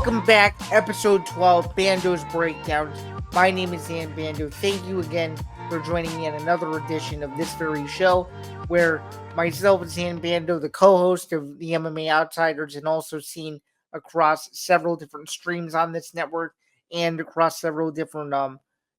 Welcome back, episode 12, Bando's Breakdowns. My name is Zain Bando. Thank you again for joining me on another edition of this very show, where myself, Zain Bando, the co-host of the MMA Outsiders, and also seen across several different streams on this network and across several different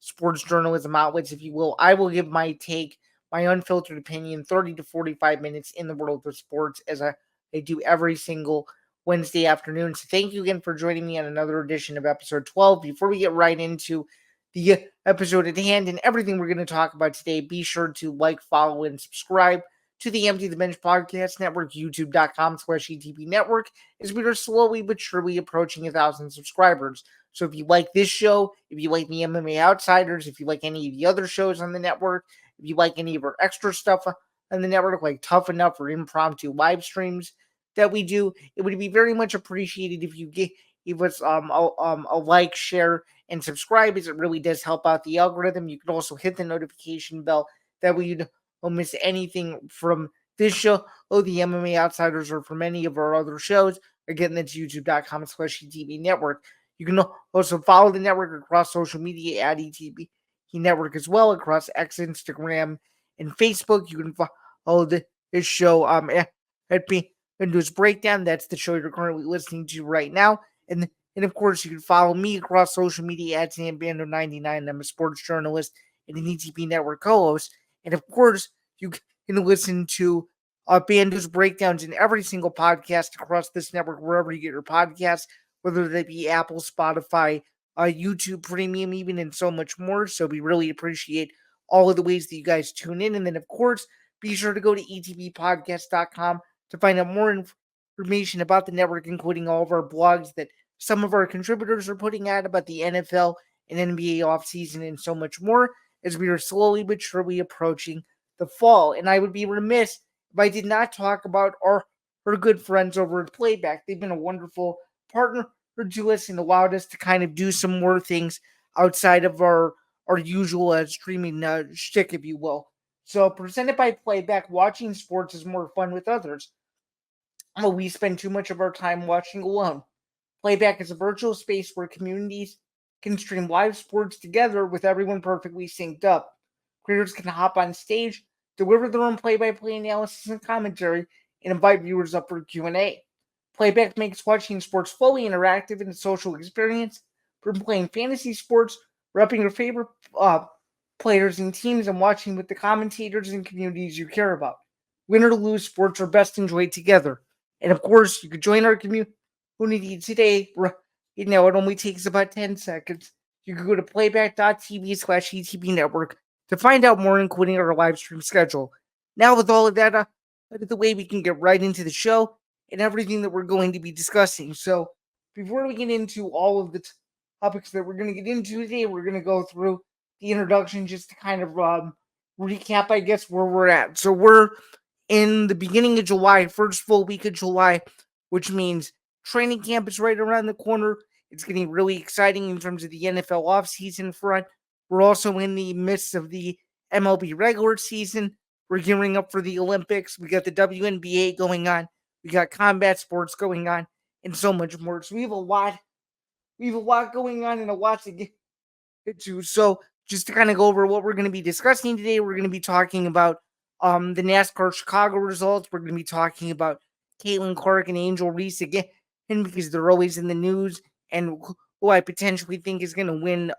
sports journalism outlets, if you will. I will give my take, my unfiltered opinion, 30 to 45 minutes in the world of sports, as I do every single Wednesday afternoon. So thank you again for joining me on another edition of episode 12. Before we get right into the episode at hand and everything we're going to talk about today, be sure to like, follow, and subscribe to the Empty the Bench Podcast Network, youtube.com/ETB Network, as we are slowly but surely approaching 1,000 subscribers. So if you like this show, if you like the MMA Outsiders, if you like any of the other shows on the network, if you like any of our extra stuff on the network, like Tough Enough or impromptu live streams that we do, it would be very much appreciated if you give us a like, share, and subscribe, as it really does help out the algorithm. You can also hit the notification bell. That way you don't miss anything from this show, the MMA Outsiders, or from any of our other shows. Again, that's youtube.com/ETB Network. You can also follow the network across social media at ETB Network as well, across X, Instagram, and Facebook. You can follow this show at Bando's Breakdown. That's the show you're currently listening to right now. And of course, you can follow me across social media at ZanBando99. I'm a sports journalist and an ETB Network co-host. And of course, you can listen to Bando's Breakdowns in every single podcast across this network, wherever you get your podcasts, whether that be Apple, Spotify, YouTube Premium, even, and so much more. So we really appreciate all of the ways that you guys tune in. And then, of course, be sure to go to etbpodcast.com to find out more information about the network, including all of our blogs that some of our contributors are putting out about the NFL and NBA offseason and so much more, as we are slowly but surely approaching the fall. And I would be remiss if I did not talk about our good friends over at Playback. They've been a wonderful partner to us and allowed us to kind of do some more things outside of our usual streaming shtick, if you will. So, presented by Playback, watching sports is more fun with others. We spend too much of our time watching alone. Playback is a virtual space where communities can stream live sports together with everyone perfectly synced up. Creators can hop on stage, deliver their own play-by-play analysis and commentary, and invite viewers up for Q&A. Playback makes watching sports fully interactive and a social experience, from playing fantasy sports, repping your favorite players and teams, and watching with the commentators and communities you care about. Win or lose, sports are best enjoyed together. And of course, you can join our community today. It only takes about 10 seconds. You can go to playback.tv/ETB Network to find out more, including our live stream schedule. Now, with all of that out of the way, we can get right into the show and everything that we're going to be discussing. So, before we get into all of the topics that we're going to get into today, we're going to go through the introduction just to kind of recap, I guess, where we're at. So, we're in the beginning of July, first full week of July, which means training camp is right around the corner. It's getting really exciting in terms of the NFL offseason front. We're also in the midst of the MLB regular season. We're gearing up for the Olympics. We got the WNBA going on. We got combat sports going on, and so much more. So we have a lot going on and a lot to get to. So just to kind of go over what we're going to be discussing today, we're going to be talking about the NASCAR Chicago results. We're going to be talking about Caitlin Clark and Angel Reese again, because they're always in the news, and who I potentially think is going to win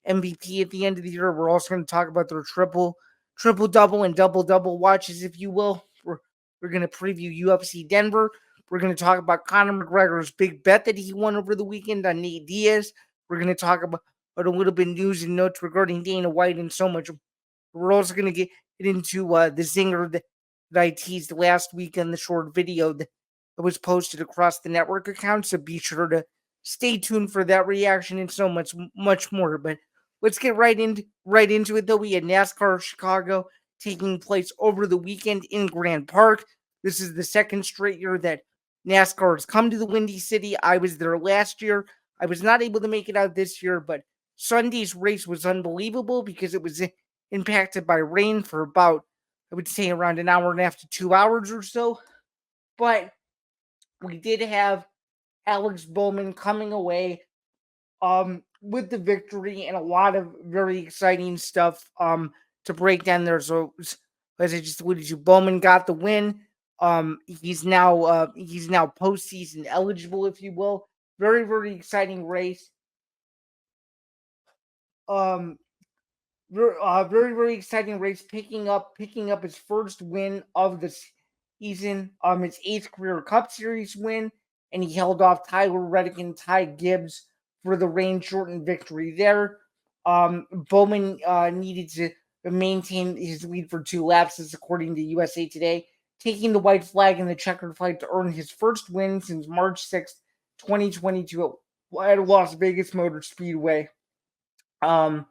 MVP at the end of the year. We're also going to talk about their triple double and double double watches, if you will. We're going to preview UFC Denver. We're going to talk about Conor McGregor's big bet that he won over the weekend on Nate Diaz. We're going to talk about a little bit of news and notes regarding Dana White and so much. We're also going to get into the Zinger that I teased last week in the short video that was posted across the network account. So be sure to stay tuned for that reaction and so much more. But let's get right into it, though. We had NASCAR Chicago taking place over the weekend in Grand Park. This is the second straight year that NASCAR has come to the Windy City. I was there last year. I was not able to make it out this year, but Sunday's race was unbelievable because it was impacted by rain for about, I would say, around an hour and a half to 2 hours or so. But we did have Alex Bowman coming away with the victory and a lot of very exciting stuff to break down there. So as I just alluded to, Bowman got the win. He's now postseason eligible, if you will. Very, very exciting race. Um Very, very exciting race, picking up his first win of the season, his eighth career Cup Series win, and he held off Tyler Reddick and Ty Gibbs for the rain shortened victory there. Bowman needed to maintain his lead for 2 laps, as according to USA Today, taking the white flag in the checkered flag to earn his first win since March 6th, 2022 at Las Vegas Motor Speedway. Um,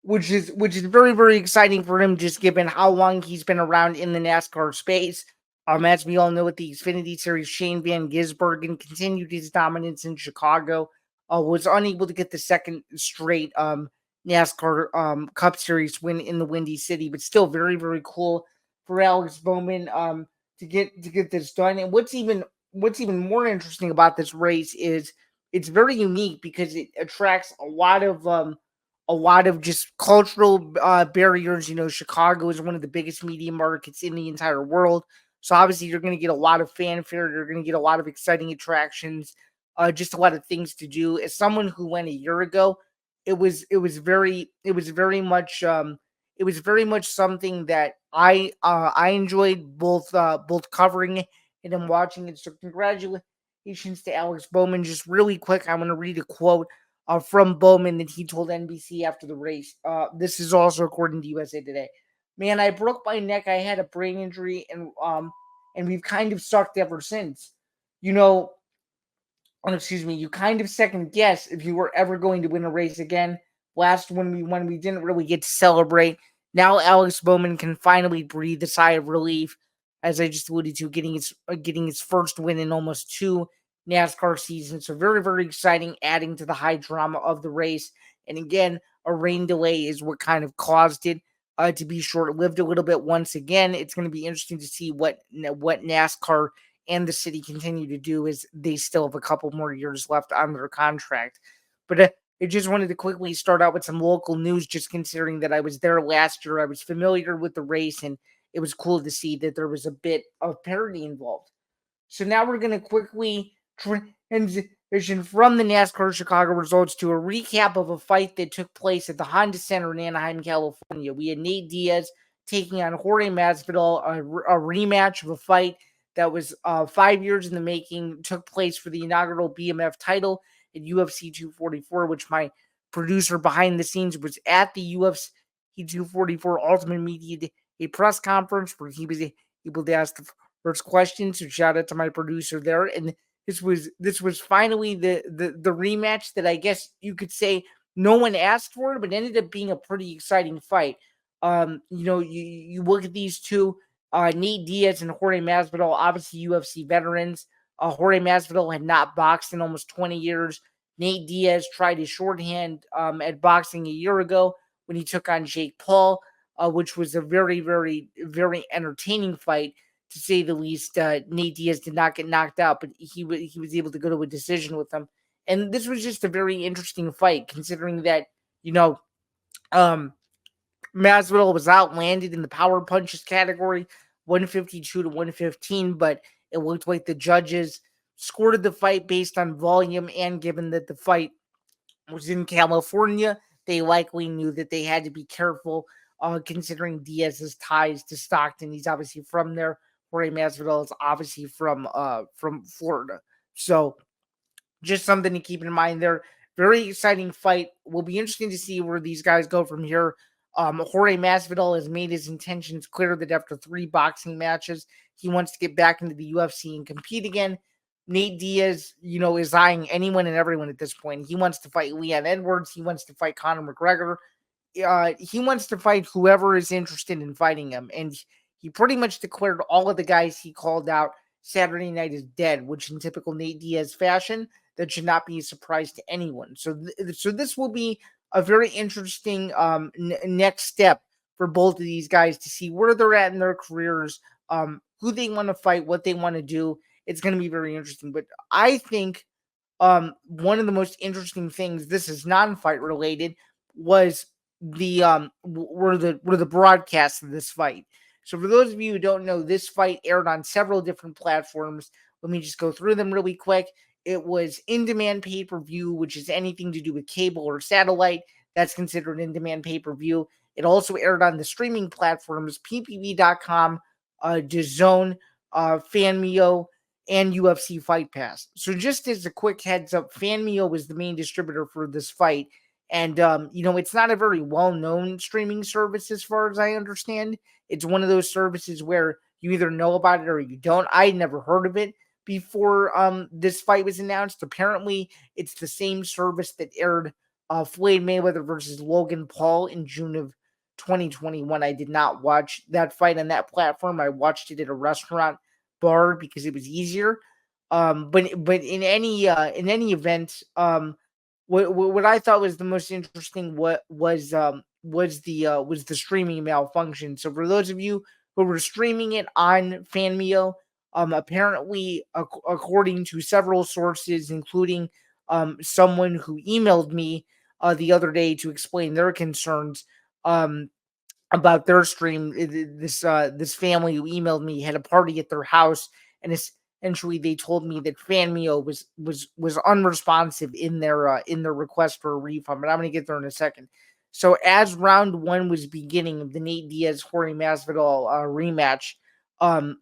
which is very, very exciting for him, just given how long he's been around in the NASCAR space. As we all know, with the Xfinity Series, Shane Van Gisbergen continued his dominance in Chicago. Was unable to get the second straight NASCAR Cup Series win in the Windy City, but still very, very cool for Alex Bowman to get this done. And what's even more interesting about this race is it's very unique because it attracts a lot of just cultural barriers. Chicago is one of the biggest media markets in the entire world. So obviously, you're going to get a lot of fanfare. You're going to get a lot of exciting attractions, just a lot of things to do. As someone who went a year ago, it was very much something that I enjoyed both covering it and watching it. So congratulations to Alex Bowman. Just really quick, I'm going to read a quote from Bowman that he told NBC after the race. This is also according to USA Today. Man, I broke my neck. I had a brain injury, and we've kind of sucked ever since. You know, excuse me. You kind of second guess if you were ever going to win a race again. Last when we didn't really get to celebrate. Now Alex Bowman can finally breathe a sigh of relief, as I just alluded to, getting his first win in almost 2 NASCAR seasons. So very, very exciting, adding to the high drama of the race. And again, a rain delay is what kind of caused it to be short-lived a little bit. Once again, it's going to be interesting to see what NASCAR and the city continue to do, as they still have a couple more years left on their contract. But I just wanted to quickly start out with some local news, just considering that I was there last year. I was familiar with the race, and it was cool to see that there was a bit of parity involved. So now we're going to quickly transition from the NASCAR Chicago results to a recap of a fight that took place at the Honda Center in Anaheim, California. We had Nate Diaz taking on Jorge Masvidal, a rematch of a fight that was 5 years in the making, took place for the inaugural BMF title at UFC 244, which my producer behind the scenes was at the UFC 244 Ultimate Media Day press conference, where he was able to ask the first question. So shout out to my producer there. And this was finally the rematch that I guess you could say no one asked for, but ended up being a pretty exciting fight. You look at these two, Nate Diaz and Jorge Masvidal, obviously UFC veterans. Jorge Masvidal had not boxed in almost 20 years. Nate Diaz tried his shorthand at boxing a year ago when he took on Jake Paul, which was a very, very, very entertaining fight, to say the least. Nate Diaz did not get knocked out, but he was able to go to a decision with him. And this was just a very interesting fight, considering that, you know, um, Masvidal was outlanded in the power punches category, 152 to 115, but it looked like the judges scored the fight based on volume, and given that the fight was in California, they likely knew that they had to be careful, considering Diaz's ties to Stockton. He's obviously from there. Jorge Masvidal is obviously from Florida. So just something to keep in mind there. Very exciting fight. Will be interesting to see where these guys go from here. Jorge Masvidal has made his intentions clear that after 3 boxing matches, he wants to get back into the UFC and compete again. Nate Diaz, is eyeing anyone and everyone at this point. He wants to fight Leon Edwards. He wants to fight Conor McGregor. He wants to fight whoever is interested in fighting him. And he pretty much declared all of the guys he called out Saturday night is dead, which in typical Nate Diaz fashion, that should not be a surprise to anyone. So this will be a very interesting next step for both of these guys to see where they're at in their careers, who they want to fight, what they want to do. it's going to be very interesting. But I think one of the most interesting things, this is non-fight related, was were the broadcasts of this fight. So for those of you who don't know, this fight aired on several different platforms. Let me just go through them really quick. It was in-demand pay-per-view, which is anything to do with cable or satellite. That's considered in-demand pay-per-view. It also aired on the streaming platforms ppv.com, DAZN, Fanmio, and UFC Fight Pass. So just as a quick heads up, Fanmio was the main distributor for this fight. And, it's not a very well-known streaming service as far as I understand. It's one of those services where you either know about it or you don't. I had never heard of it before this fight was announced. Apparently, it's the same service that aired Floyd Mayweather versus Logan Paul in June of 2021. I did not watch that fight on that platform. I watched it at a restaurant bar because it was easier. But in any event, what I thought was the most interesting was the streaming malfunction. So for those of you who were streaming it on Fanmio, apparently according to several sources, including someone who emailed me the other day to explain their concerns about their stream. This family who emailed me had a party at their house, and essentially they told me that Fanmio was unresponsive in their request for a refund. But I'm going to get there in a second. So as round one was beginning of the Nate Diaz Jorge Masvidal rematch,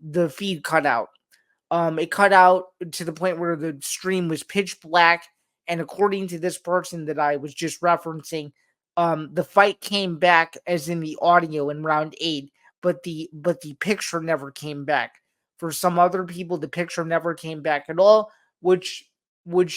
the feed cut out. It cut out to the point where the stream was pitch black. And according to this person that I was just referencing, the fight came back as in the audio in round 8, but the picture never came back. For some other people, the picture never came back at all, which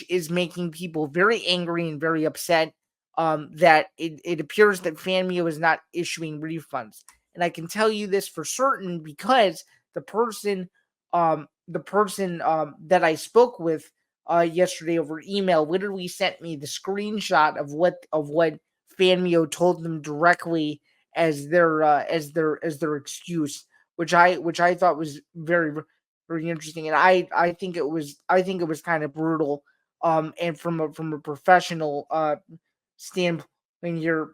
is making people very angry and very upset. That it appears that Fanmio is not issuing refunds, and I can tell you this for certain because the person that I spoke with yesterday over email literally sent me the screenshot of what Fanmio told them directly as their excuse, which I thought was very very interesting, and I think it was kind of brutal. And from a professional standpoint here,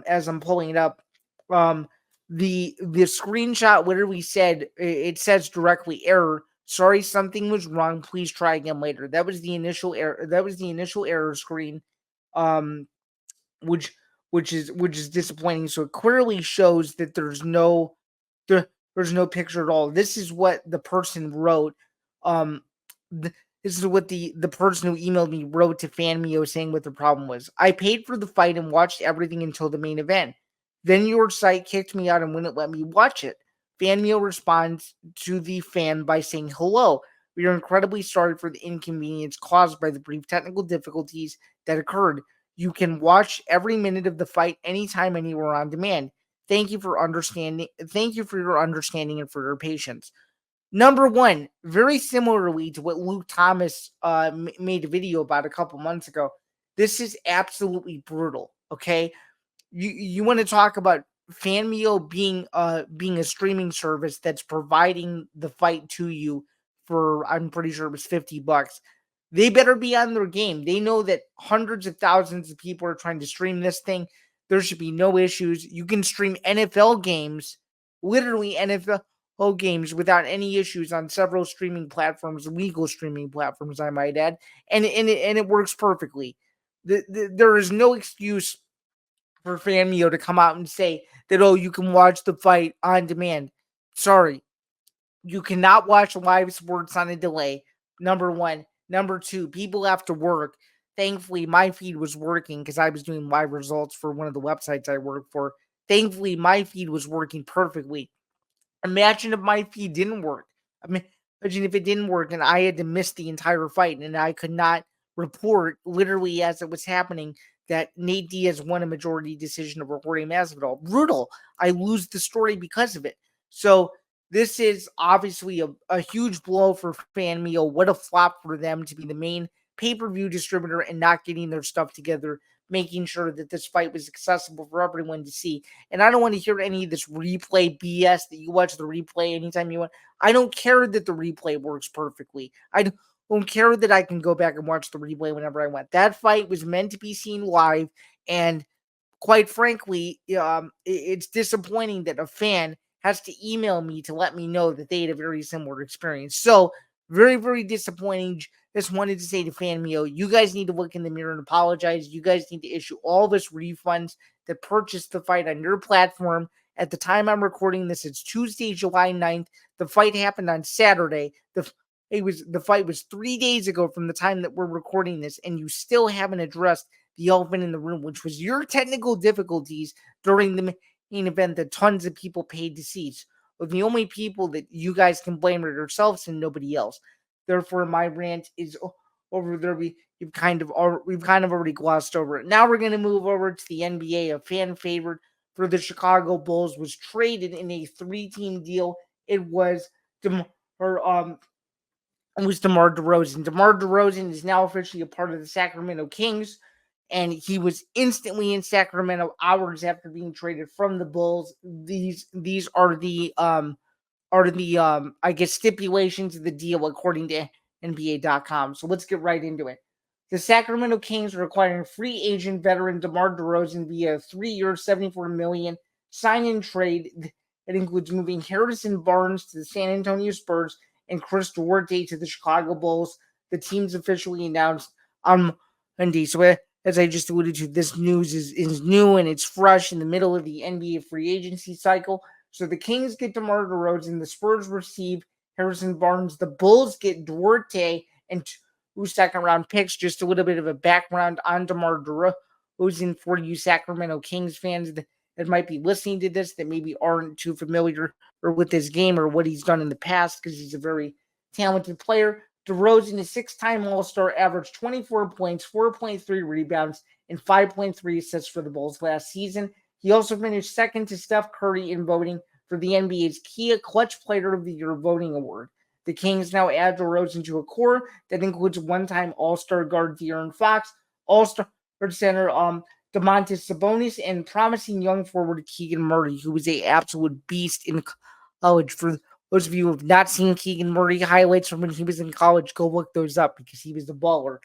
as I'm pulling it up, the screenshot literally said, it says directly, error. Sorry, something was wrong. Please try again later. That was the initial error. That was the initial error screen, um, which is disappointing. So it clearly shows that there's no picture at all. This is what the person wrote. Um, this is what the person who emailed me wrote to Fanmio saying what the problem was. I paid for the fight and watched everything until the main event. Then your site kicked me out and wouldn't let me watch it. Fanmio responds to the fan by saying, hello, we are incredibly sorry for the inconvenience caused by the brief technical difficulties that occurred. You can watch every minute of the fight anytime, anywhere on demand. Thank you for understanding. Thank you for your understanding and for your patience. Number one, very similarly to what Luke Thomas made a video about a couple months ago, this is absolutely brutal. Okay, you want to talk about Fanmio being a streaming service that's providing the fight to you for, I'm pretty sure it was $50. They better be on their game. They know that hundreds of thousands of people are trying to stream this thing. There should be no issues. You can stream NFL games, literally NFL games, without any issues on several streaming platforms, legal streaming platforms, I might add, and it works perfectly. There is no excuse for Fanmio to come out and say that, oh, you can watch the fight on demand. Sorry, you cannot watch live sports on a delay. Number one. Number two, people have to work. Thankfully, my feed was working because I was doing live results for one of the websites I work for. Thankfully, my feed was working perfectly. Imagine if my feed didn't work. Imagine if it didn't work and I had to miss the entire fight and I could not report literally as it was happening that Nate Diaz won a majority decision over Jorge Masvidal. Brutal. I lose the story because of it. So this is obviously a huge blow for Fanmio. What a flop for them to be the main pay-per-view distributor and not getting their stuff together making sure that this fight was accessible for everyone to see. And I don't want to hear any of this replay BS that you watch the replay anytime you want. I don't care that the replay works perfectly. I don't care that I can go back and watch the replay whenever I want. That fight was meant to be seen live, and quite frankly, it's disappointing that a fan has to email me to let me know that they had a very similar experience. So, very, very disappointing. Just wanted to say to FanMeo, you guys need to look in the mirror and apologize. You guys need to issue all of us refunds that purchased the fight on your platform. At the time I'm recording this, it's Tuesday, July 9th. The fight happened on Saturday. The fight was 3 days ago from the time that we're recording this, and you still haven't addressed the elephant in the room, which was your technical difficulties during the main event that tons of people paid to see. So the only people that you guys can blame are yourselves and nobody else. Therefore, my rant is over there. We've kind of already glossed over it. Now we're going to move over to the NBA. A fan favorite for the Chicago Bulls was traded in a 3-team deal. It was DeMar DeRozan. DeMar DeRozan is now officially a part of the Sacramento Kings, and he was instantly in Sacramento hours after being traded from the Bulls. These are the I guess stipulations of the deal according to NBA.com. So let's get right into it. The Sacramento Kings are acquiring free agent veteran DeMar DeRozan via a 3-year, $74 million sign-in trade. It includes moving Harrison Barnes to the San Antonio Spurs and Chris Duarte to the Chicago Bulls. The team's officially announced on Monday. So as I just alluded to, this news is new and it's fresh in the middle of the NBA free agency cycle. So the Kings get DeMar DeRozan, the Spurs receive Harrison Barnes, the Bulls get Duarte and 2 second-round picks. Just a little bit of a background on DeMar DeRozan for you Sacramento Kings fans that might be listening to this that maybe aren't too familiar or with his game or what he's done in the past, because he's a very talented player. DeRozan is 6-time All-Star, averaged 24 points, 4.3 rebounds, and 5.3 assists for the Bulls last season. He also finished second to Steph Curry in voting for the NBA's Kia Clutch Player of the Year voting award. The Kings now add DeRozan to a core that includes one-time All-Star guard De'Aaron Fox, All-Star center Domantas Sabonis, and promising young forward Keegan Murray, who was an absolute beast in college. For those of you who have not seen Keegan Murray highlights from when he was in college, go look those up because he was a baller.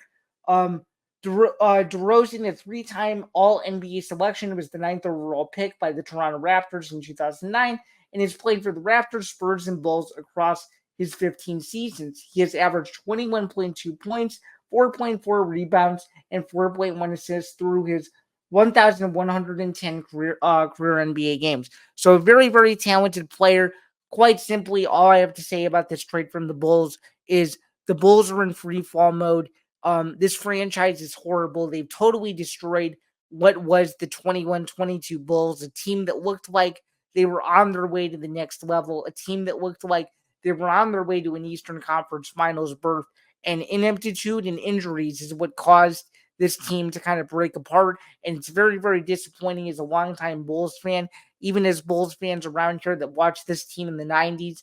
DeRozan, a 3-time All-NBA selection, was the 9th overall pick by the Toronto Raptors in 2009 and has played for the Raptors, Spurs, and Bulls across his 15 seasons. He has averaged 21.2 points, 4.4 rebounds, and 4.1 assists through his 1,110 career NBA games. So a very, very talented player. Quite simply, all I have to say about this trade from the Bulls is the Bulls are in free fall mode. This franchise is horrible. They've totally destroyed what was the 21-22 Bulls, a team that looked like they were on their way to the next level, a team that looked like they were on their way to an Eastern Conference Finals berth, and ineptitude and injuries is what caused this team to kind of break apart. And it's very, very disappointing as a longtime Bulls fan, even as Bulls fans around here that watched this team in the 90s.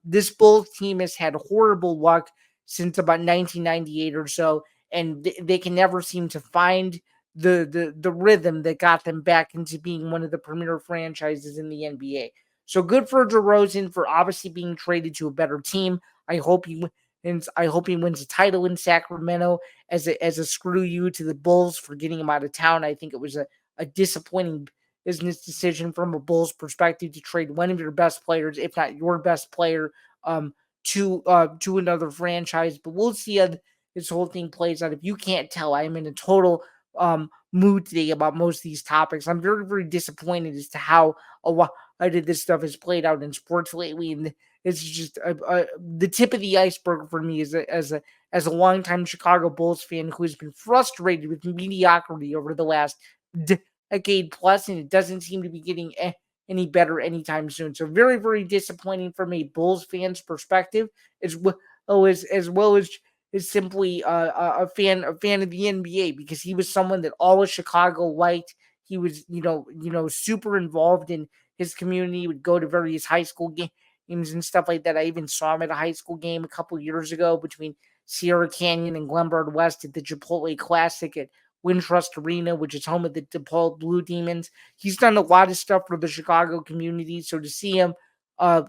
This Bulls team has had horrible luck since about 1998 or so, and they can never seem to find the rhythm that got them back into being one of the premier franchises in the NBA. So good for DeRozan for obviously being traded to a better team. I hope he wins. I hope he wins a title in Sacramento as a screw you to the Bulls for getting him out of town. I think it was a disappointing business decision from a Bulls perspective to trade one of your best players, if not your best player, to another franchise. But we'll see how this whole thing plays out. If you can't tell, I'm in a total mood today about most of these topics. I'm very, very disappointed as to how a lot of this stuff has played out in sports lately, and it's just the tip of the iceberg for me as a longtime Chicago Bulls fan who has been frustrated with mediocrity over the last decade plus, and it doesn't seem to be getting any better anytime soon. So very, very disappointing from a Bulls fan's perspective, as well as simply a fan of the NBA, because he was someone that all of Chicago liked. He was, super involved in his community. He would go to various high school games and stuff like that. I even saw him at a high school game a couple years ago between Sierra Canyon and Glenbard West at the Chipotle Classic at Wintrust Arena, which is home of the DePaul Blue Demons. He's done a lot of stuff for the Chicago community. So to see him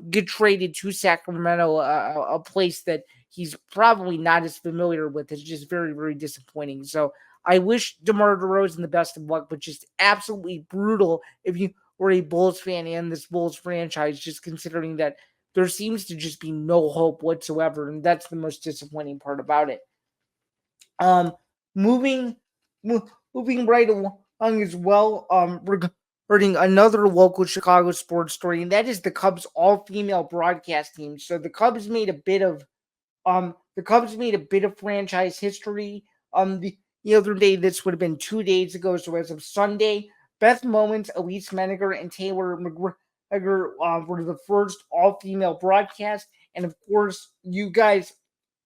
get traded to Sacramento, a place that he's probably not as familiar with, is just very, very disappointing. So I wish DeMar DeRozan the best of luck, but just absolutely brutal if you were a Bulls fan and this Bulls franchise, just considering that there seems to just be no hope whatsoever, and that's the most disappointing part about it. Um, moving, moving right along as well. Regarding another local Chicago sports story, and that is the Cubs all-female broadcast team. So the Cubs made a bit of franchise history. The other day, this would have been 2 days ago. So as of Sunday, Beth Mowins, Elise Menninger, and Taylor McGregor were the first all-female broadcast. And of course, you guys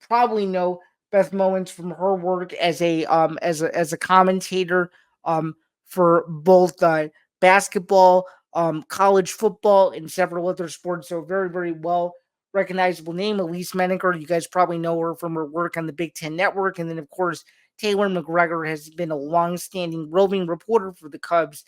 probably know Beth Mowins from her work as a commentator for both basketball, college football, and several other sports. So very, very well recognizable name. Elise Menninger, you guys probably know her from her work on the Big Ten Network. And then, of course, Taylor McGregor has been a long-standing roving reporter for the Cubs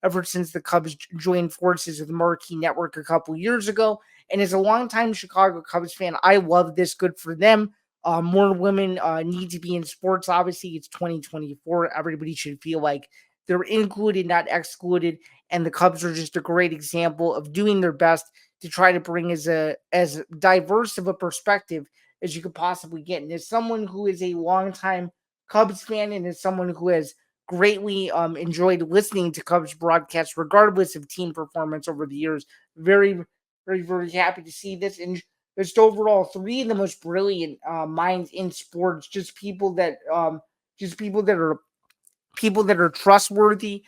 ever since the Cubs joined forces with the Marquee Network a couple years ago. And as a longtime Chicago Cubs fan, I love this. Good for them. More women need to be in sports. Obviously, it's 2024. Everybody should feel like they're included, not excluded. And the Cubs are just a great example of doing their best to try to bring as diverse of a perspective as you could possibly get. And as someone who is a longtime Cubs fan and as someone who has greatly enjoyed listening to Cubs broadcasts, regardless of team performance over the years, very, very, very happy to see this. And just overall, three of the most brilliant minds in sports, just people that are trustworthy,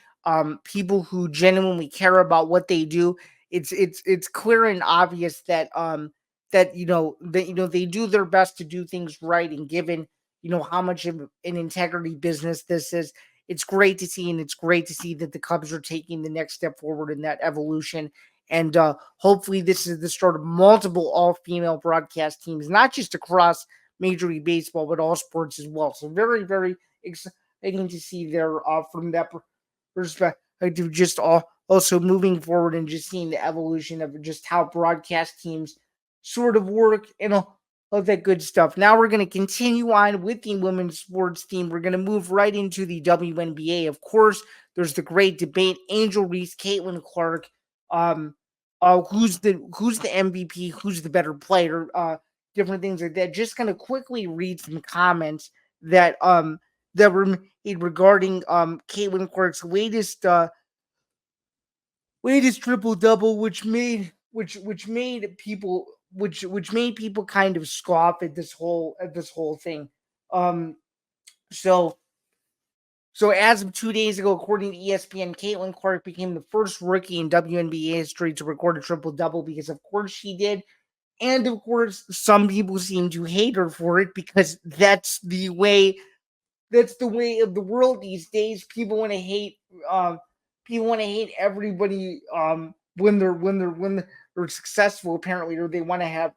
people who genuinely care about what they do. It's clear and obvious that they do their best to do things right, and given how much of an integrity business this is, it's great to see, and it's great to see that the Cubs are taking the next step forward in that evolution. And hopefully, this is the start of multiple all-female broadcast teams, not just across Major League Baseball, but all sports as well. So very, very exciting to see there from that perspective. Just also moving forward and just seeing the evolution of just how broadcast teams sort of work and all of that good stuff. Now we're going to continue on with the women's sports team. We're going to move right into the WNBA. Of course, there's the great debate: Angel Reese, Caitlin Clark. Who's the MVP? Who's the better player? Different things like that. Just going to quickly read some comments that were made regarding Caitlin Clark's latest triple double, which made people kind of scoff at this whole thing. Um, so as of 2 days ago, according to ESPN, Caitlin Clark became the first rookie in WNBA history to record a triple double, because of course she did. And of course, some people seem to hate her for it, because that's the way of the world these days. People want to hate everybody when they're successful, apparently, or they want to have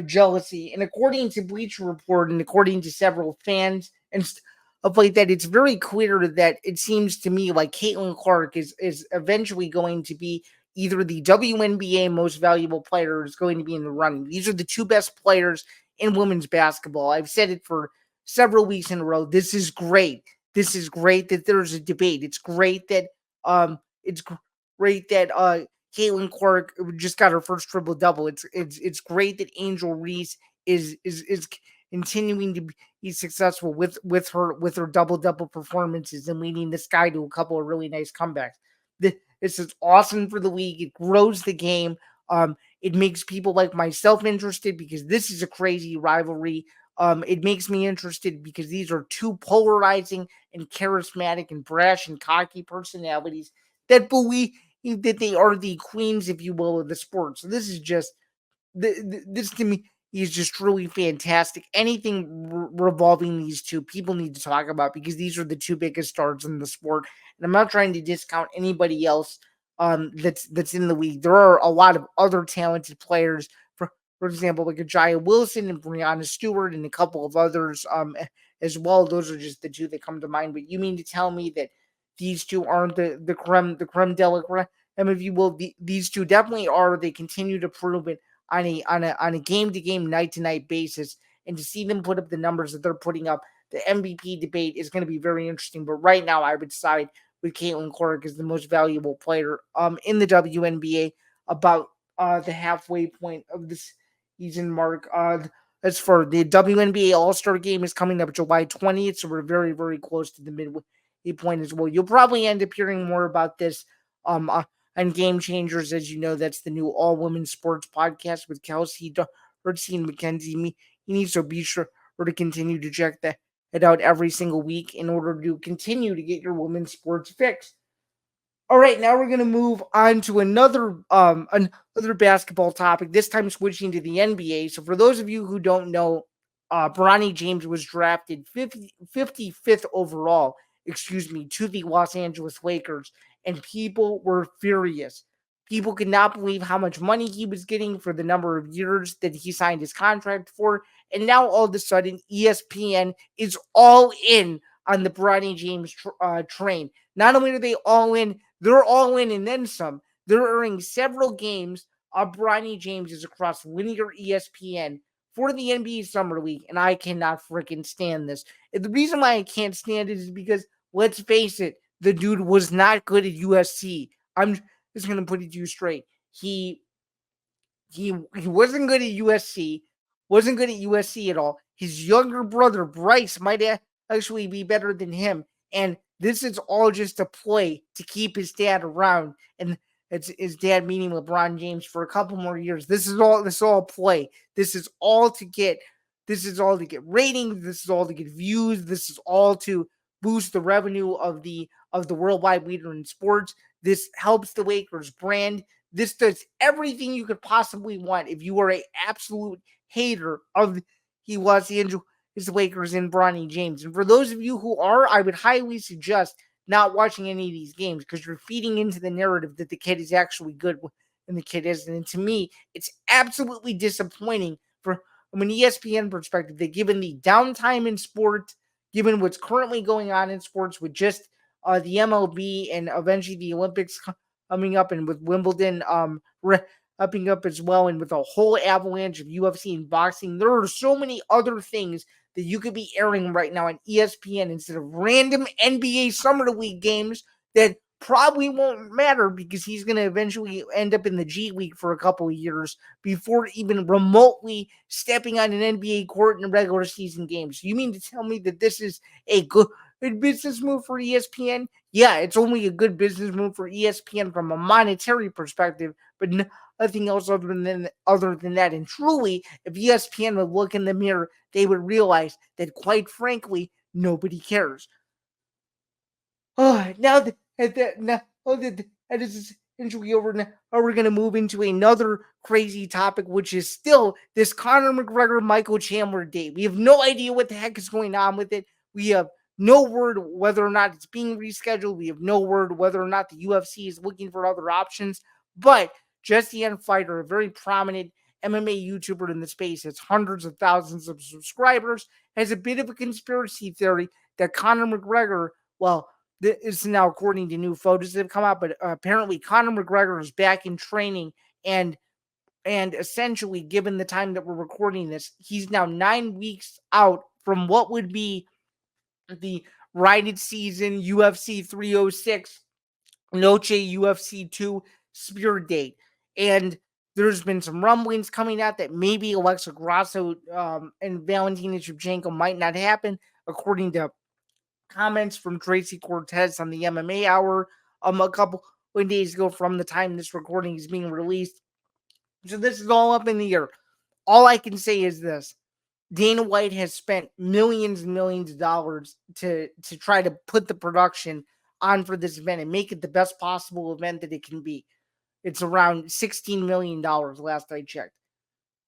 jealousy. And according to Bleacher Report and according to several fans and stuff like that, it's very clear that it seems to me like Caitlin Clark is eventually going to be either the WNBA most valuable player, or is going to be in the running. These are the two best players in women's basketball. I've said it for several weeks in a row. This is great. This is great that there's a debate. It's great that Caitlin Clark just got her first triple double. It's great that Angel Reese is continuing to be successful with her double performances and leading this guy to a couple of really nice comebacks. This is awesome for the league. It grows the game. It makes people like myself interested, because this is a crazy rivalry. It makes me interested because these are two polarizing and charismatic and brash and cocky personalities that believe that they are the queens, if you will, of the sport. So this is just this to me is just truly fantastic. Anything revolving these two, people need to talk about, because these are the two biggest stars in the sport. And I'm not trying to discount anybody else that's in the league. There are a lot of other talented players, for example, like Ajaya Wilson and Brianna Stewart and a couple of others as well. Those are just the two that come to mind. But you mean to tell me that these two aren't the creme de la creme, if you will? These two definitely are. They continue to prove it on a game to game, night to night basis, and to see them put up the numbers that they're putting up, the MVP debate is going to be very interesting. But right now, I would side with Caitlin Clark as the most valuable player in the WNBA about the halfway point of this season mark. As for the WNBA All Star Game is coming up July 20th, so we're very very close to the midway point as well. You'll probably end up hearing more about this on Game Changers, as you know. That's the new all women sports podcast with Kelsey, Doherty, and Mackenzie. So be sure to continue to check that it out every single week in order to continue to get your women's sports fix. All right, now we're going to move on to another basketball topic, this time switching to the NBA. So for those of you who don't know, Bronny James was drafted 55th overall, to the Los Angeles Lakers, and people were furious. People could not believe how much money he was getting for the number of years that he signed his contract for. And now all of a sudden, ESPN is all in on the Bronny James train. Not only are they all in, they're all in and then some. They're airing several games of Bronny James across linear ESPN for the NBA Summer League, and I cannot freaking stand this. And the reason why I can't stand it is because, let's face it, the dude was not good at USC. I'm just going to put it to you straight. He wasn't good at USC, wasn't good at USC at all. His younger brother, Bryce, might actually be better than him. And this is all just a play to keep his dad around. And it's his dad, meaning LeBron James, for a couple more years. This is all play. This is all to get ratings. This is all to get views. This is all to boost the revenue of the worldwide leader in sports. This helps the Lakers brand. This does everything you could possibly want if you are an absolute hater of the Los Angeles Lakers and Bronny James. And for those of you who are, I would highly suggest not watching any of these games because you're feeding into the narrative that the kid is actually good and the kid isn't. And to me, it's absolutely disappointing from an ESPN perspective that, given the downtime in sports, given what's currently going on in sports with just the MLB and eventually the Olympics coming up, and with Wimbledon upping up as well, and with a whole avalanche of UFC and boxing, there are so many other things that you could be airing right now on ESPN instead of random NBA Summer League games that probably won't matter because he's going to eventually end up in the G League for a couple of years before even remotely stepping on an NBA court in a regular season game. So you mean to tell me that this is a good business move for ESPN? Yeah, it's only a good business move for ESPN from a monetary perspective, but nothing else other than that. And truly, if ESPN would look in the mirror, they would realize that, quite frankly, nobody cares. Now that is essentially over, now we're going to move into another crazy topic, which is still this Conor McGregor Michael Chandler date. We have no idea what the heck is going on with it. We have no word whether or not it's being rescheduled. We have no word whether or not the UFC is looking for other options. But Jesse N. Fighter, a very prominent MMA YouTuber in the space, has hundreds of thousands of subscribers, has a bit of a conspiracy theory that Conor McGregor, well, this is now according to new photos that have come out, but apparently Conor McGregor is back in training, and essentially, given the time that we're recording this, he's now 9 weeks out from what would be the rated season UFC 306 Noche UFC 2 Spear date. And there's been some rumblings coming out that maybe Alexa Grasso and Valentina Shevchenko might not happen, according to comments from Tracy Cortez on the MMA Hour a couple of days ago from the time this recording is being released. So this is all up in the air. All I can say is this: Dana White has spent millions and millions of dollars to try to put the production on for this event and make it the best possible event that it can be. It's around $16 million last I checked.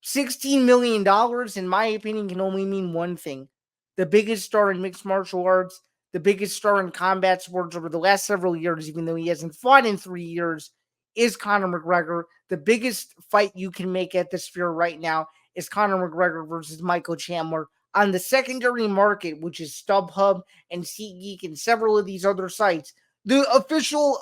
$16 million, in my opinion, can only mean one thing. The biggest star in mixed martial arts, the biggest star in combat sports over the last several years, even though he hasn't fought in 3 years, is Conor McGregor. The biggest fight you can make at the Sphere right now is Conor McGregor versus Michael Chandler. on the secondary market, which is StubHub and SeatGeek and several of these other sites. The official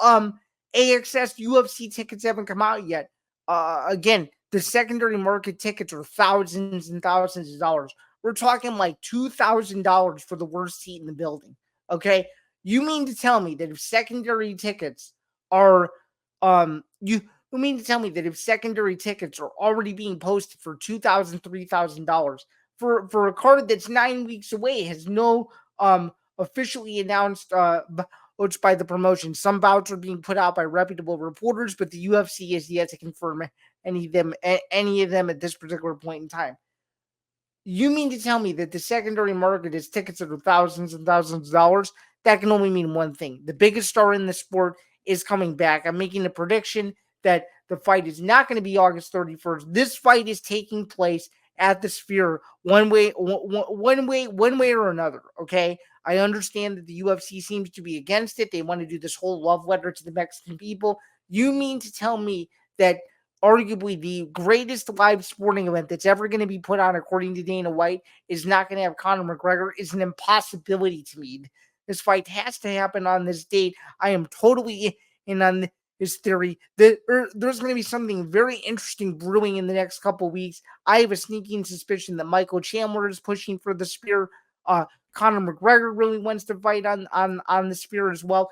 AXS UFC tickets haven't come out yet. Again, the secondary market tickets are thousands and thousands of dollars. We're talking like $2,000 for the worst seat in the building. Okay, you mean to tell me that if secondary tickets are you mean to tell me that if secondary tickets are already being posted for $2,000, $3,000 for a card that's 9 weeks away, has no officially announced votes by the promotion. Some bouts are being put out by reputable reporters, but the UFC has yet to confirm any of them at this particular point in time. You mean to tell me that the secondary market is tickets that are thousands and thousands of dollars? That can only mean one thing. The biggest star in the sport is coming back. I'm making a prediction that the fight is not going to be August 31st. This fight is taking place at the Sphere one way or another. Okay. I understand that the UFC seems to be against it. They want to do this whole love letter to the Mexican people. You mean to tell me that arguably the greatest live sporting event that's ever going to be put on, according to Dana White, is not going to have Conor McGregor is an impossibility to me. This fight has to happen on this date. I am totally in on this theory that there's going to be something very interesting brewing in the next couple of weeks. I have a sneaking suspicion that Michael Chandler is pushing for the Spear. Conor McGregor really wants to fight on the Spear as well.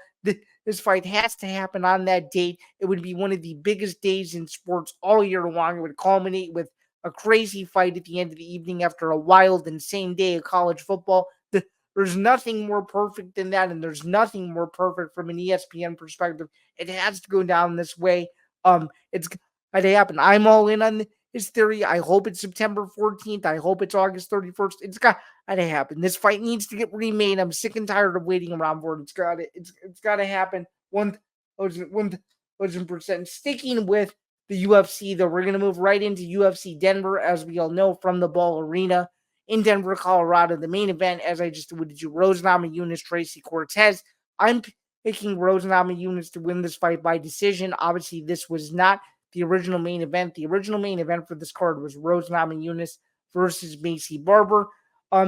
This fight has to happen on that date. It would be one of the biggest days in sports all year long. It would culminate with a crazy fight at the end of the evening after a wild, insane day of college football. There's nothing more perfect than that, and there's nothing more perfect from an ESPN perspective. It has to go down this way. It's got to happen. I'm all in on his theory. I hope it's September 14th. I hope it's August 31st. It's got to happen. This fight needs to get remade. I'm sick and tired of waiting around for it. It's got to happen. 1,000%. Sticking with the UFC, though, we're going to move right into UFC Denver, as we all know, from the Ball Arena in Denver, Colorado. The main event, as I just alluded to, Rose Namajunas, Tracy Cortez. I'm picking Rose Namajunas to win this fight by decision. Obviously, this was not the original main event. The original main event for this card was Rose Namajunas versus Macy Barber.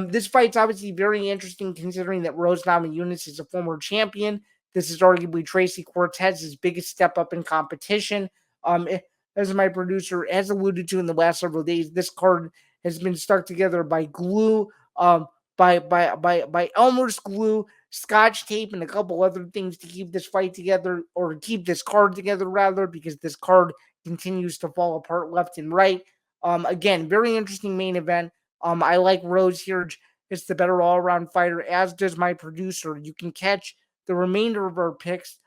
This fight's obviously very interesting considering that Rose Namajunas is a former champion. This is arguably Tracy Cortez's biggest step up in competition. As my producer has alluded to in the last several days, this card has been stuck together by glue, by Elmer's glue, Scotch tape, and a couple other things to keep this fight together, or keep this card together rather, because this card continues to fall apart left and right. Again, very interesting main event. I like Rose here. It's the better all-around fighter, as does my producer. You can catch the remainder of our picks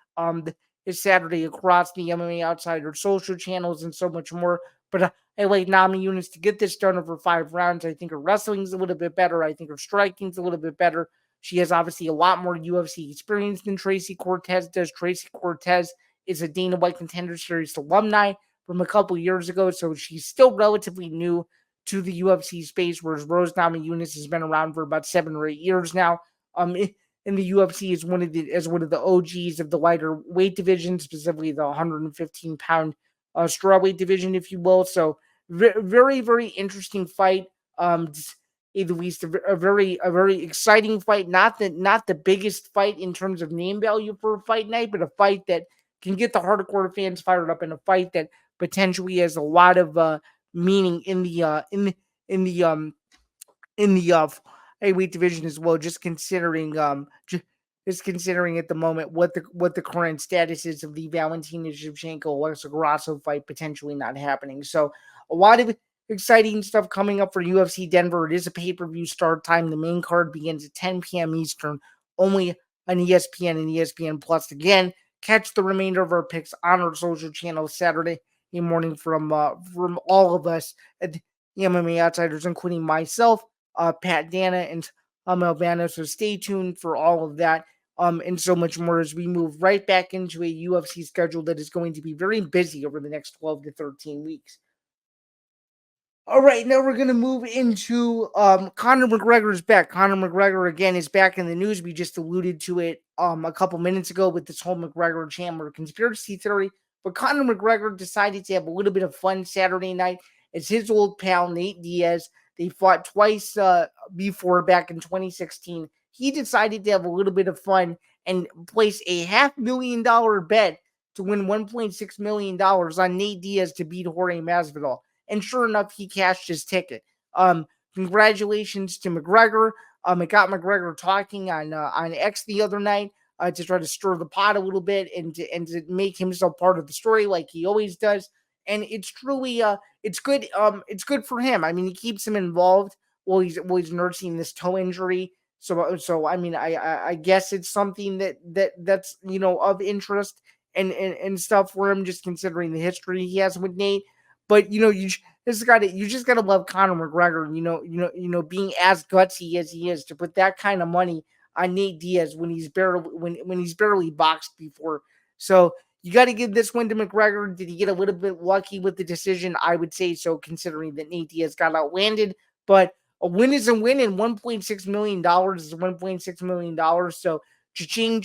this Saturday across the MMA Outsider social channels and so much more. But I like Namajunas to get this done over 5 rounds. I think her wrestling's a little bit better. I think her striking's a little bit better. She has obviously a lot more UFC experience than Tracy Cortez does. Tracy Cortez is a Dana White Contender Series alumni from a couple years ago, so she's still relatively new to the UFC space, whereas Rose Namajunas has been around for about 7 or 8 years now. In the UFC is one of the OGs of the lighter weight division, specifically the 115-pound strawweight division, if you will. So very, very interesting fight. At least a very exciting fight. Not the biggest fight in terms of name value for a fight night, but a fight that can get the hardcore fans fired up, and a fight that potentially has a lot of meaning in the heavyweight division as well. Just considering at the moment what the current status is of the Valentina Shevchenko Alexa Grasso fight potentially not happening. So a lot of exciting stuff coming up for UFC Denver. It is a pay-per-view start time. The main card begins at 10 p.m. Eastern, only on ESPN and ESPN Plus. Again, catch the remainder of our picks on our social channels Saturday morning from all of us at the MMA Outsiders, including myself, Pat Dana, and Albano. So stay tuned for all of that and so much more as we move right back into a UFC schedule that is going to be very busy over the next 12 to 13 weeks. All right, now we're going to move into Conor McGregor's back. Conor McGregor, again, is back in the news. We just alluded to it a couple minutes ago with this whole McGregor-Chandler conspiracy theory. But Conor McGregor decided to have a little bit of fun Saturday night It's his old pal, Nate Diaz. They fought twice before back in 2016. He decided to have a little bit of fun and place a $500,000 bet to win $1.6 million on Nate Diaz to beat Jorge Masvidal. And sure enough, he cashed his ticket. Congratulations to McGregor. It got McGregor talking on X the other night to try to stir the pot a little bit and to make himself part of the story like he always does. And it's truly it's good for him. I mean, he keeps him involved while he's nursing this toe injury. So I mean, I guess it's something that's of interest and stuff for him, just considering the history he has with Nate. But you just gotta love Conor McGregor. Being as gutsy as he is to put that kind of money on Nate Diaz when he's barely boxed before. So you got to give this one to McGregor. Did he get a little bit lucky with the decision? I would say so, considering that Nate Diaz got outlanded. But a win is a win, and $1.6 million is $1.6 million. So cha-ching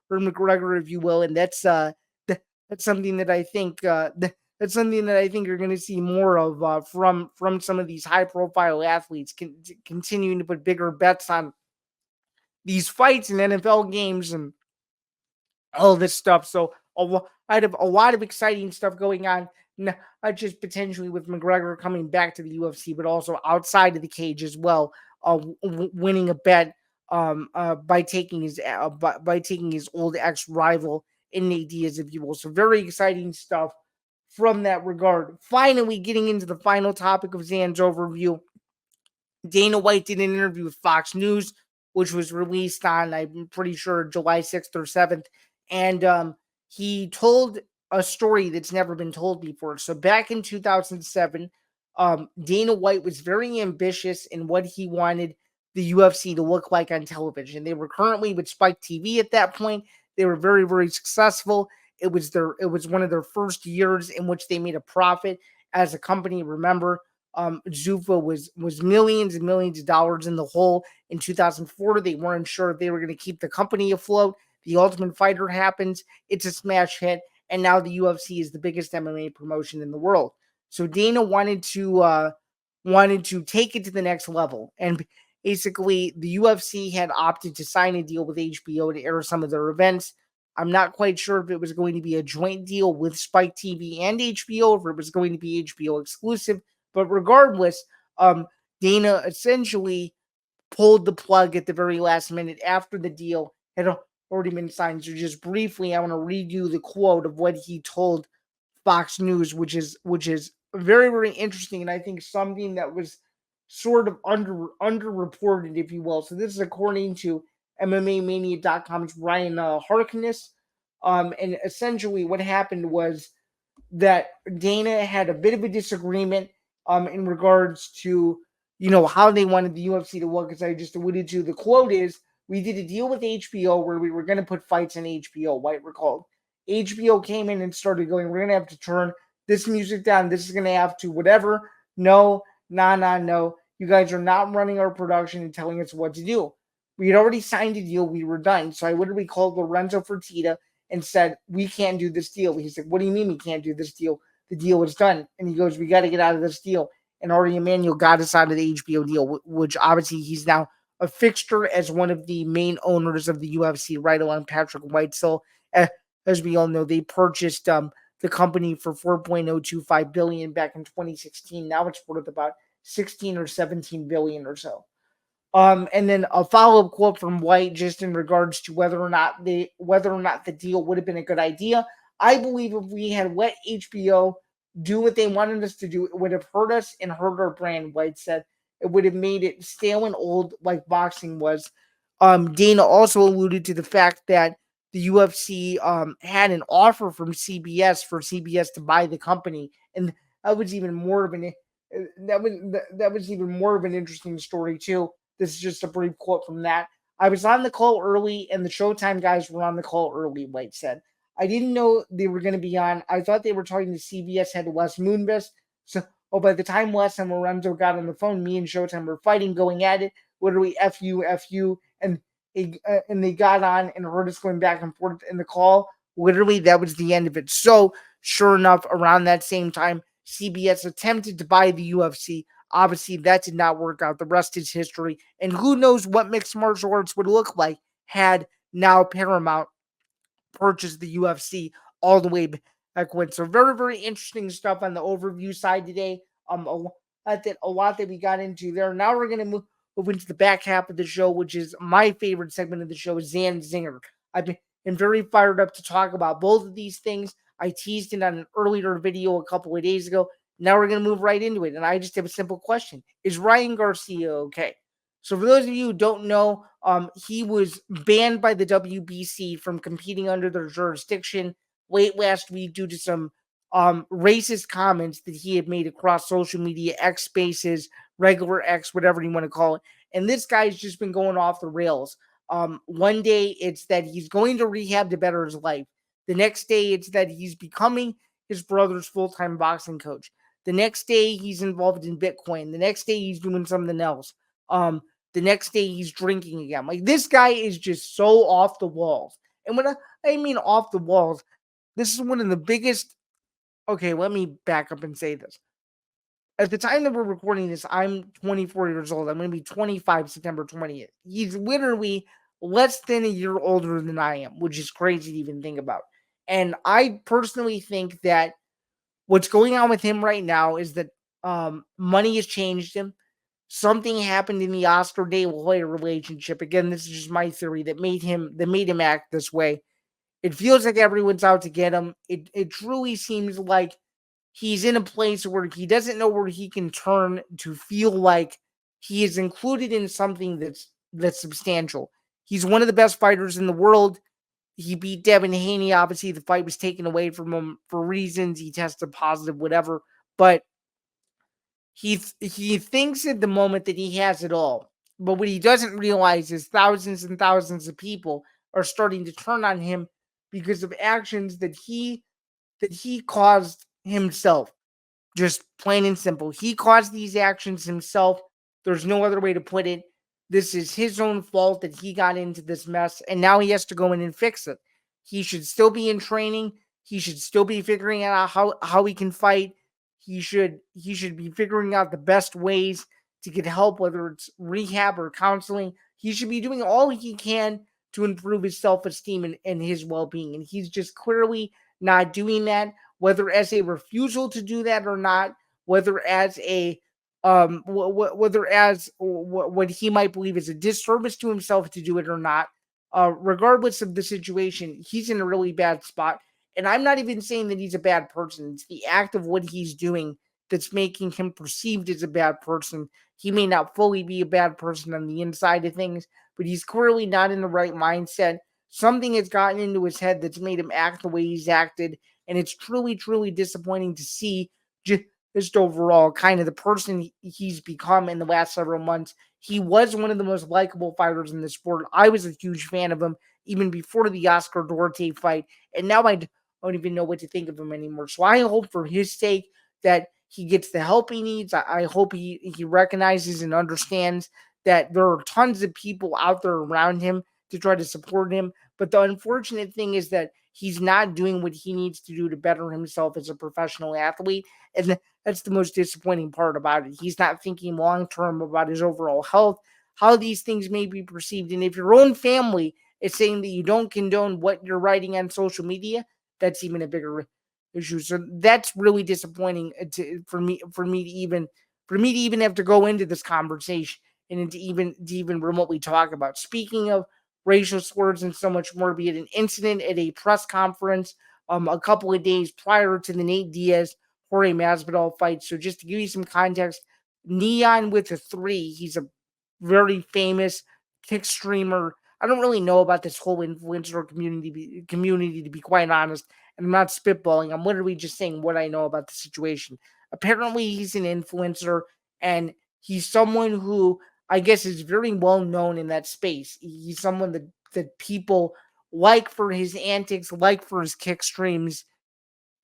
for McGregor, if you will. And that's something that I think that's something that I think you're going to see more of from some of these high profile athletes continuing to put bigger bets on these fights and NFL games and all this stuff. So I have a lot of exciting stuff going on, not just potentially with McGregor coming back to the UFC, but also outside of the cage as well, winning a bet by taking his old ex rival in Nate Diaz, if you will. So very exciting stuff from that regard. Finally, getting into the final topic of Zain's overview. Dana White did an interview with Fox News, which was released on, I'm pretty sure, July 6th or 7th. And he told a story that's never been told before. So back in 2007, Dana White was very ambitious in what he wanted the UFC to look like on television. They were currently with Spike TV at that point. They were very, very successful. It was one of their first years in which they made a profit as a company. Remember, Zuffa was millions and millions of dollars in the hole in 2004. They weren't sure if they were going to keep the company afloat. The Ultimate Fighter happens. It's a smash hit. And now the UFC is the biggest MMA promotion in the world. So Dana wanted to take it to the next level. And basically, the UFC had opted to sign a deal with HBO to air some of their events. I'm not quite sure if it was going to be a joint deal with Spike TV and HBO, or if it was going to be HBO exclusive. But regardless, Dana essentially pulled the plug at the very last minute after the deal had already been signed. So just briefly, I want to read you the quote of what he told Fox News, which is very, very interesting, and I think something that was sort of underreported, if you will. So this is according to MMAmania.com's Ryan Harkness. And essentially what happened was that Dana had a bit of a disagreement in regards to, how they wanted the UFC to look. As I just alluded to, the quote is, "We did a deal with HBO where we were going to put fights on HBO," White recalled. HBO came in and started going, "We're going to have to turn this music down. This is going to have to whatever. No, no. You guys are not running our production and telling us what to do." We had already signed a deal. We were done. So I literally called Lorenzo Fertitta and said, "We can't do this deal." He said, "What do you mean we can't do this deal? The deal is done." And he goes, "We got to get out of this deal." And Ari Emanuel got us out of the HBO deal, which obviously he's now a fixture as one of the main owners of the UFC, right along Patrick White. So, as we all know, they purchased the company for $4.025 billion back in 2016. Now it's worth about 16 or 17 billion or so. And then a follow-up quote from White, just in regards to whether or not the deal would have been a good idea. "I believe if we had let HBO do what they wanted us to do, it would have hurt us and hurt our brand," White said. "It would have made it stale and old like boxing was." Dana also alluded to the fact that the UFC had an offer from CBS for CBS to buy the company, and that was even more of an interesting story too. This is just a brief quote from that. "I was on the call early, and the Showtime guys were on the call early," White said. "I didn't know they were going to be on. I thought they were talking to CBS head Wes Moonves. So, by the time Wes and Lorenzo got on the phone, me and Showtime were fighting, going at it, literally F you, and they got on and heard us going back and forth in the call. Literally, that was the end of it." So, sure enough, around that same time, CBS attempted to buy the UFC. Obviously, that did not work out. The rest is history. And who knows what mixed martial arts would look like had now Paramount purchased the UFC all the way back when. So very, very interesting stuff on the overview side today. A lot that we got into there. Now we're going to move into the back half of the show, which is my favorite segment of the show, Zain Zinger. I've been very fired up to talk about both of these things. I teased it on an earlier video a couple of days ago. Now we're going to move right into it. And I just have a simple question. Is Ryan Garcia okay? So for those of you who don't know, he was banned by the WBC from competing under their jurisdiction late last week due to some racist comments that he had made across social media, X Spaces, regular X, whatever you want to call it. And this guy's just been going off the rails. One day it's that he's going to rehab to better his life. The next day it's that he's becoming his brother's full-time boxing coach. The next day he's involved in Bitcoin. The next day he's doing something else. The next day he's drinking again. Like, this guy is just so off the walls. And when I mean off the walls, this is one of the biggest. Okay, let me back up and say this. At the time that we're recording this, I'm 24 years old. I'm going to be 25 September 20th. He's literally less than a year older than I am, which is crazy to even think about. And I personally think that what's going on with him right now is that money has changed him. Something happened in the Oscar De La Hoya relationship. Again, this is just my theory that made him act this way. It feels like everyone's out to get him. It truly seems like he's in a place where he doesn't know where he can turn to feel like he is included in something that's substantial. He's one of the best fighters in the world. He beat Devin Haney. Obviously, the fight was taken away from him for reasons. He tested positive, whatever. But he thinks at the moment that he has it all. But what he doesn't realize is thousands and thousands of people are starting to turn on him because of actions that he caused himself. Just plain and simple. He caused these actions himself. There's no other way to put it. This is his own fault that he got into this mess, and now he has to go in and fix it. He should still be in training. He should still be figuring out how he can fight. He should be figuring out the best ways to get help, whether it's rehab or counseling. He should be doing all he can to improve his self-esteem and his well-being. And he's just clearly not doing that, whether as a refusal to do that or not, whether as a whether as what he might believe is a disservice to himself to do it or not. Regardless of the situation, he's in a really bad spot. And I'm not even saying that he's a bad person. It's the act of what he's doing that's making him perceived as a bad person. He may not fully be a bad person on the inside of things, but he's clearly not in the right mindset. Something has gotten into his head that's made him act the way he's acted. And it's truly, truly disappointing to see just overall kind of the person he's become in the last several months. He was one of the most likable fighters in the sport. I was a huge fan of him even before the Oscar Duarte fight. And now I don't even know what to think of him anymore. So I hope for his sake that he gets the help he needs. I hope he recognizes and understands that there are tons of people out there around him to try to support him. But the unfortunate thing is that he's not doing what he needs to do to better himself as a professional athlete. And that's the most disappointing part about it. He's not thinking long-term about his overall health, how these things may be perceived. And if your own family is saying that you don't condone what you're writing on social media, that's even a bigger issue. So that's really disappointing for me to even have to go into this conversation and to even remotely talk about. Speaking of racial slurs and so much more, be it an incident at a press conference a couple of days prior to the Nate Diaz Jorge Masvidal fight. So just to give you some context, Neon with a 3, he's a very famous kick streamer. I don't really know about this whole influencer community to be quite honest, and I'm not spitballing. I'm literally just saying what I know about the situation. Apparently, he's an influencer, and he's someone who I guess is very well known in that space. He's someone that people like for his antics, like for his kick streams,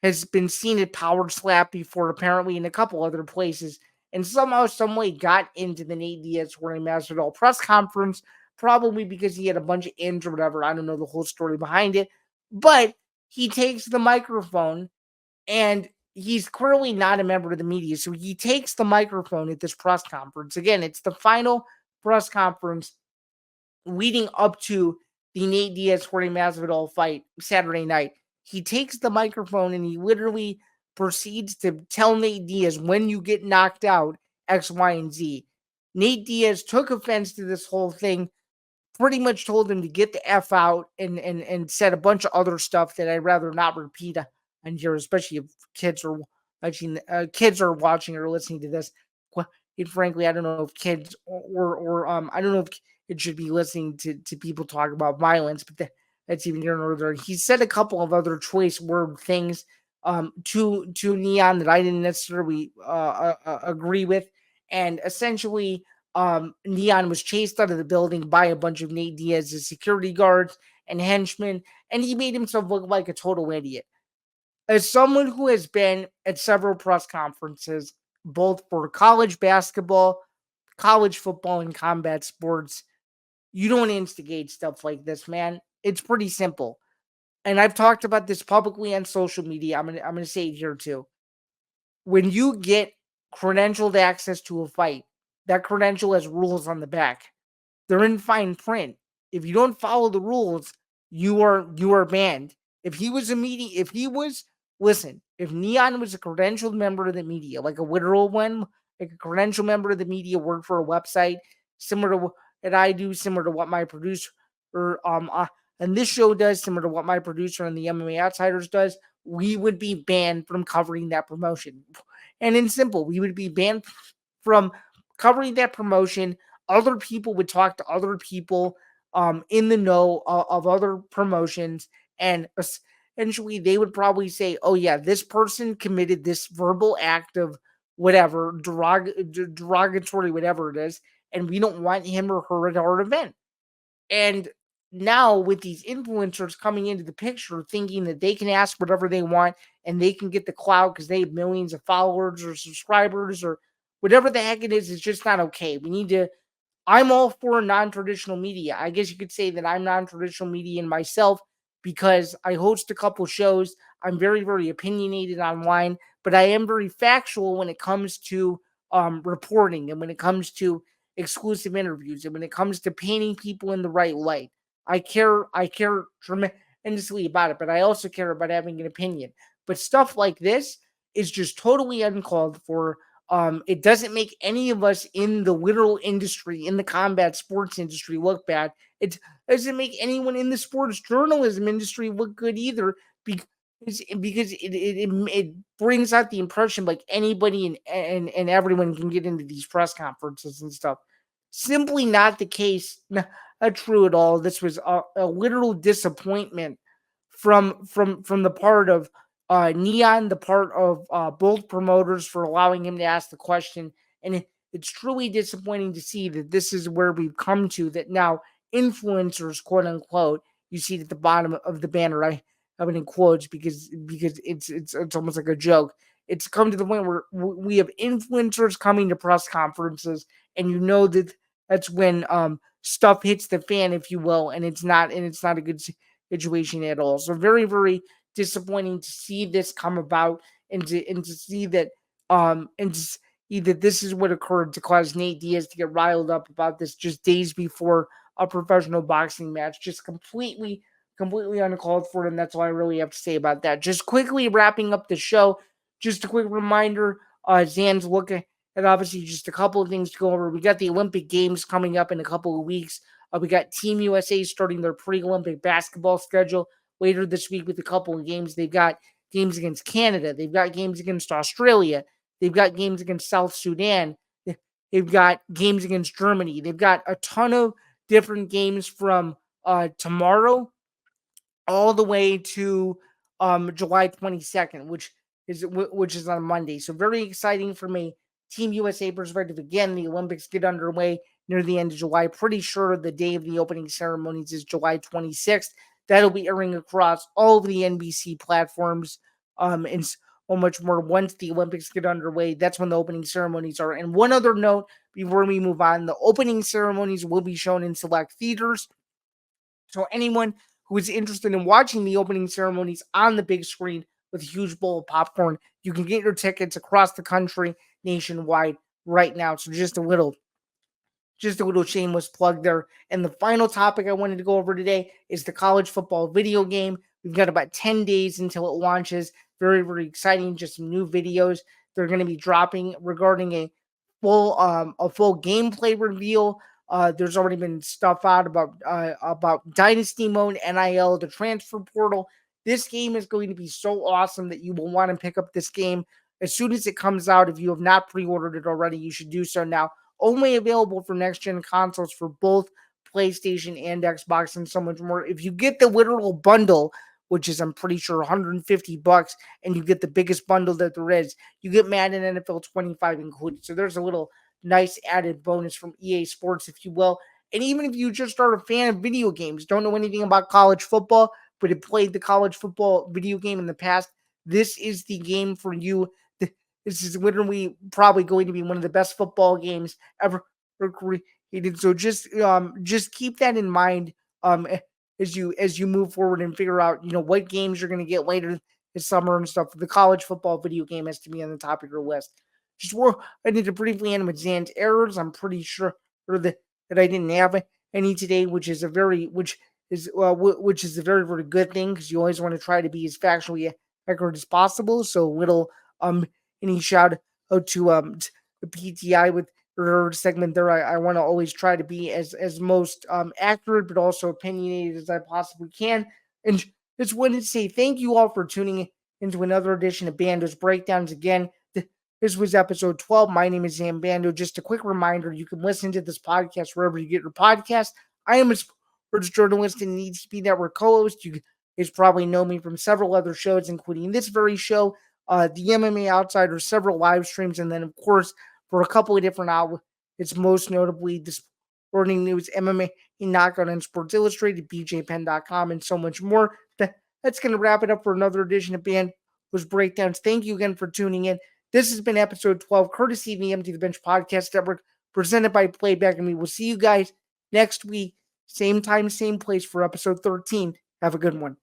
has been seen at Power Slap before, apparently in a couple other places, and somehow, someway got into the Nate Diaz Jorge Masvidal press conference, probably because he had a bunch of ins or whatever. I don't know the whole story behind it, but he takes the microphone and he's clearly not a member of the media. So he takes the microphone at this press conference. Again, it's the final press conference leading up to the Nate Diaz Jorge Masvidal fight Saturday night. He takes the microphone and he literally proceeds to tell Nate Diaz, when you get knocked out, X, Y, and Z. Nate Diaz took offense to this whole thing, pretty much told him to get the F out, and said a bunch of other stuff that I'd rather not repeat on here, especially if kids are watching or listening to this. And frankly, I don't know if kids or I don't know if it should be listening to people talk about violence, but that's even here nor there. He said a couple of other choice word things to Neon that I didn't necessarily agree with, and essentially Neon was chased out of the building by a bunch of Nate Diaz's security guards and henchmen, and he made himself look like a total idiot. As someone who has been at several press conferences, both for college basketball, college football, and combat sports, you don't instigate stuff like this, man. It's pretty simple. And I've talked about this publicly on social media. I'm gonna say it here too. When you get credentialed access to a fight, that credential has rules on the back. They're in fine print. If you don't follow the rules, you are banned. If he was a media, if he was listen, if Neon was a credentialed member of the media, like a literal one, like a credentialed member of the media, worked for a website similar to what I do, similar to what my producer or and this show does, similar to what my producer and the MMA Outsiders does, we would be banned from covering that promotion. And in simple, we would be banned from covering that promotion. Other people would talk to other people in the know of other promotions, and essentially they would probably say, oh yeah, this person committed this verbal act of whatever, derogatory, whatever it is, and we don't want him or her at our event. And now with these influencers coming into the picture thinking that they can ask whatever they want and they can get the clout because they have millions of followers or subscribers or whatever the heck it is, it's just not okay. We need to I'm all for non-traditional media. I guess you could say that I'm non-traditional media in myself because I host a couple shows. I'm very, very opinionated online, but I am very factual when it comes to reporting and when it comes to exclusive interviews and when it comes to painting people in the right light. I care tremendously about it, but I also care about having an opinion. But stuff like this is just totally uncalled for. It doesn't make any of us in the literal industry, in the combat sports industry, look bad. It doesn't make anyone in the sports journalism industry look good either, because it brings out the impression like anybody and everyone can get into these press conferences and stuff. Simply not the case. Not true at all. This was a literal disappointment from the part of Neon, the part of both promoters for allowing him to ask the question. And it's truly disappointing to see that this is where we've come to, that now influencers, quote unquote, you see at the bottom of the banner. I have it in quotes because it's almost like a joke. It's come to the point where we have influencers coming to press conferences, and you know that that's when stuff hits the fan, if you will, and it's not a good situation at all. So very, very disappointing to see this come about and to see that and to see that this is what occurred to cause Nate Diaz to get riled up about this just days before a professional boxing match. Just completely uncalled for, and that's all I really have to say about that. Just quickly wrapping up the show, just a quick reminder, Zan's looking at obviously just a couple of things to go over. We got the Olympic Games coming up in a couple of weeks. We got Team USA starting their pre-Olympic basketball schedule later this week with a couple of games. They've got games against Canada. They've got games against Australia. They've got games against South Sudan. They've got games against Germany. They've got a ton of different games from tomorrow all the way to July 22nd, which is on Monday. So very exciting for me. Team USA perspective. Again, the Olympics get underway near the end of July. Pretty sure the day of the opening ceremonies is July 26th. That'll be airing across all of the NBC platforms and so much more once the Olympics get underway. That's when the opening ceremonies are. And one other note before we move on, the opening ceremonies will be shown in select theaters. So anyone who is interested in watching the opening ceremonies on the big screen with a huge bowl of popcorn. You can get your tickets across the country, nationwide, right now. So just a little shameless plug there. And the final topic I wanted to go over today is the college football video game. We've got about 10 days until it launches. Very, very exciting. Just some new videos they're going to be dropping regarding a full gameplay reveal. There's already been stuff out about Dynasty Mode, NIL, the transfer portal. This game is going to be so awesome that you will want to pick up this game as soon as it comes out. If you have not pre-ordered it already, you should do so now. Only available for next-gen consoles for both PlayStation and Xbox and so much more. If you get the literal bundle, which is, I'm pretty sure, $150, and you get the biggest bundle that there is, you get Madden NFL 25 included. So there's a little nice added bonus from EA Sports, if you will. And even if you just are a fan of video games, don't know anything about college football, but have played the college football video game in the past, this is the game for you. This is literally probably going to be one of the best football games ever created. So just keep that in mind as you move forward and figure out what games you're going to get later this summer and stuff. The college football video game has to be on the top of your list. I need to briefly end with Zain's errors. I'm pretty sure that I didn't have any today, which is a very very good thing because you always want to try to be as factually accurate as possible. So little any shout out to the PTI with her segment there. I want to always try to be as most accurate but also opinionated as I possibly can. And just wanted to say thank you all for tuning into another edition of Bando's Breakdowns. Again, this was episode 12. My name is Zain Bando. Just a quick reminder, you can listen to this podcast wherever you get your podcast. I am a sports journalist and an ETP Network co-host. You guys probably know me from several other shows, including this very show, the MMA Outsider, several live streams, and then, of course, for a couple of different outlets, it's most notably the Sporting News, MMA Knockout, and Sports Illustrated, bjpen.com, and so much more. That's going to wrap it up for another edition of Bando's Breakdowns. Thank you again for tuning in. This has been episode 12, courtesy of the Empty the Bench Podcast Network, presented by Playback, and we will see you guys next week, same time, same place for episode 13. Have a good one.